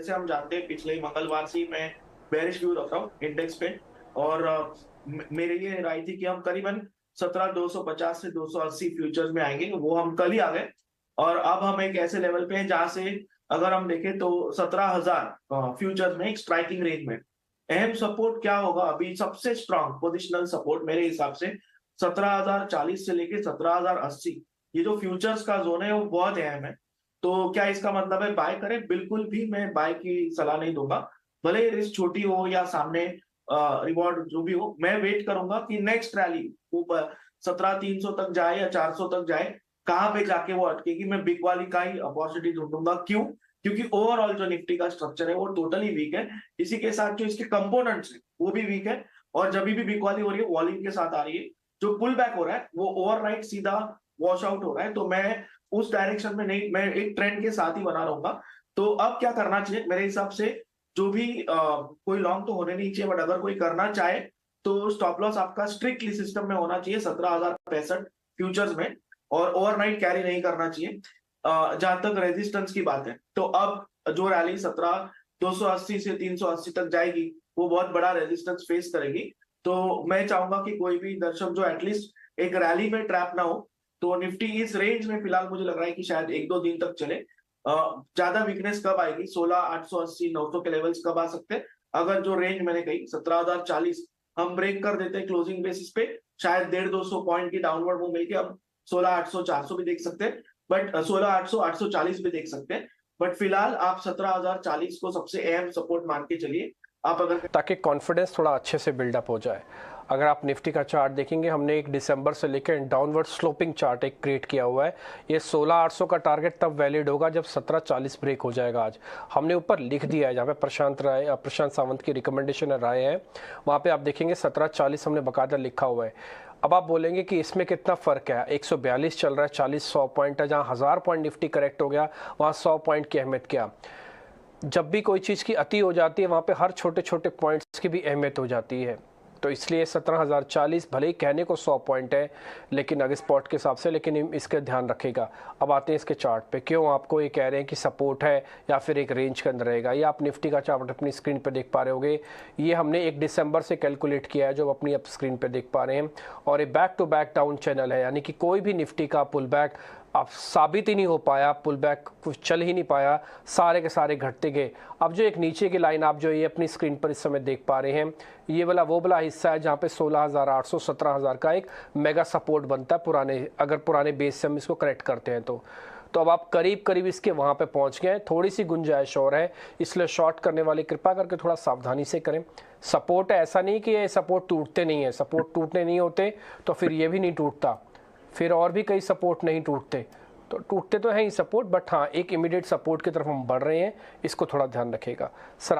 जैसे हम जानते हैं पिछले मंगलवार से ही मैं बेरिश व्यू रख रहा हूँ इंडेक्स पे। और मेरी ये राय थी कि हम करीबन 17,250 से 280 फ्यूचर्स में आएंगे, वो हम कल ही आ गए। और अब हम एक ऐसे लेवल पे हैं जहां से अगर हम देखें तो 17,000 फ्यूचर्स में एक स्ट्राइकिंग रेंज में अहम सपोर्ट क्या होगा। अभी सबसे स्ट्रांग पोजिशनल सपोर्ट मेरे हिसाब से 17,040 से लेके 17,080, ये जो फ्यूचर्स का जोन है वो बहुत अहम है। तो क्या इसका मतलब है बाय करें? बिल्कुल भी मैं बाय की सलाह नहीं दूंगा, भले रिस्क छोटी हो या सामने रिवॉर्ड जो भी हो। मैं वेट करूंगा कि नेक्स्ट रैली वो 17,300 तक जाए या 400 तक जाए, कहां पे जाके वो अटकेगी। मैं बिग वाली का ही अपॉर्चुनिटी ढूंढूंगा। क्यों? क्योंकि ओवरऑल जो निफ्टी का स्ट्रक्चर है वो टोटली वीक है, इसी के साथ जो इसके कंपोनेंट्स है वो भी वीक है। और जब भी बिग वाली हो रही है वॉल्यूम के साथ आ रही है, जो पुल बैक हो रहा है वो ओवरराइट सीधा वॉश आउट हो रहा है। तो मैं उस डायरेक्शन में नहीं, मैं एक ट्रेंड के साथ ही बना रहूंगा। तो अब क्या करना चाहिए मेरे हिसाब से? जो भी कोई लॉन्ग तो होने नहीं चाहिए, बट अगर कोई करना चाहे तो स्टॉप लॉस आपका स्ट्रिक्टली सिस्टम में होना चाहिए 17,065 फ्यूचर्स में, और ओवरनाइट कैरी नहीं करना चाहिए। जहां तक रेजिस्टेंस की बात है, तो अब जो रैली 17,280 से 380 तक जाएगी वो बहुत बड़ा रेजिस्टेंस फेस करेगी। तो मैं चाहूंगा कि कोई भी दर्शक जो एटलीस्ट एक रैली में ट्रैप ना हो। तो निफ्टी इस रेंज में फिलहाल मुझे लग रहा है कि शायद एक दो दिन तक चले। ज्यादा वीकनेस कब आएगी? 16,880 900 के लेवल्स कब आ सकते हैं? अगर जो रेंज मैंने कही 17,040 हम ब्रेक कर देते हैं क्लोजिंग बेसिस पे, शायद 150-200 पॉइंट की डाउनवर्ड मूव मिलके हम 16,800 400 भी देख सकते हैं। बट 16,800 840 भी देख सकते हैं। बट फिलहाल आप 17,040 को सबसे अहम सपोर्ट मान के चलिए। आप अगर ताकि कॉन्फिडेंस थोड़ा अच्छे से बिल्डअप हो जाए। अगर आप निफ्टी का चार्ट देखेंगे, हमने एक दिसंबर से लेकर डाउनवर्ड स्लोपिंग चार्ट एक क्रिएट किया हुआ है। ये 16,800 का टारगेट तब वैलिड होगा जब 17,40 ब्रेक हो जाएगा। आज हमने ऊपर लिख दिया है, जहाँ पे प्रशांत सावंत की रिकमेंडेशन राय है, वहाँ पे आप देखेंगे 17,40 हमने बाकायदा लिखा हुआ है। अब आप बोलेंगे कि इसमें कितना फ़र्क है? 142 चल रहा है, 40-100 पॉइंट है। जहाँ 1000 पॉइंट निफ्टी करेक्ट हो गया, वहाँ 100 पॉइंट की अहमियत क्या? जब भी कोई चीज़ की अति हो जाती है, वहाँ पे हर छोटे छोटे पॉइंट्स की भी अहमियत हो जाती है। तो इसलिए 17,040 भले ही कहने को 100 पॉइंट है, लेकिन अगर स्पॉट के हिसाब से, लेकिन इसका ध्यान रखेगा। अब आते हैं इसके चार्ट पे, क्यों आपको ये कह रहे हैं कि सपोर्ट है या फिर एक रेंज के अंदर रहेगा। ये आप निफ्टी का चार्ट अपनी स्क्रीन पे देख पा रहे होगे। ये हमने 1 दिसंबर से कैलकुलेट किया है, जो अपनी आप स्क्रीन पे देख पा रहे हैं। और ये back to back down channel है, यानी कि कोई भी निफ्टी का पुल बैक अब साबित ही नहीं हो पाया, पुल बैक कुछ चल ही नहीं पाया, सारे के सारे घटते गए। अब जो एक नीचे की लाइन आप जो ये अपनी स्क्रीन पर इस समय देख पा रहे हैं, ये वाला वो वाला हिस्सा है जहाँ पे 16,800 17,000 का एक मेगा सपोर्ट बनता है पुराने, अगर पुराने बेस से हम इसको करेक्ट करते हैं तो अब आप करीब करीब इसके वहाँ पे पहुँच गए हैं। थोड़ी सी गुंजाइश और है, इसलिए शॉर्ट करने वाले कृपा करके थोड़ा सावधानी से करें। सपोर्ट है, ऐसा नहीं कि ये सपोर्ट टूटते नहीं है, सपोर्ट टूटने नहीं होते तो फिर ये भी नहीं टूटता, फिर और भी कई सपोर्ट नहीं टूटते। तो टूटते तो हैं ही सपोर्ट, बट हाँ, एक इमीडिएट सपोर्ट की तरफ हम बढ़ रहे हैं, इसको थोड़ा ध्यान रखिएगा सर।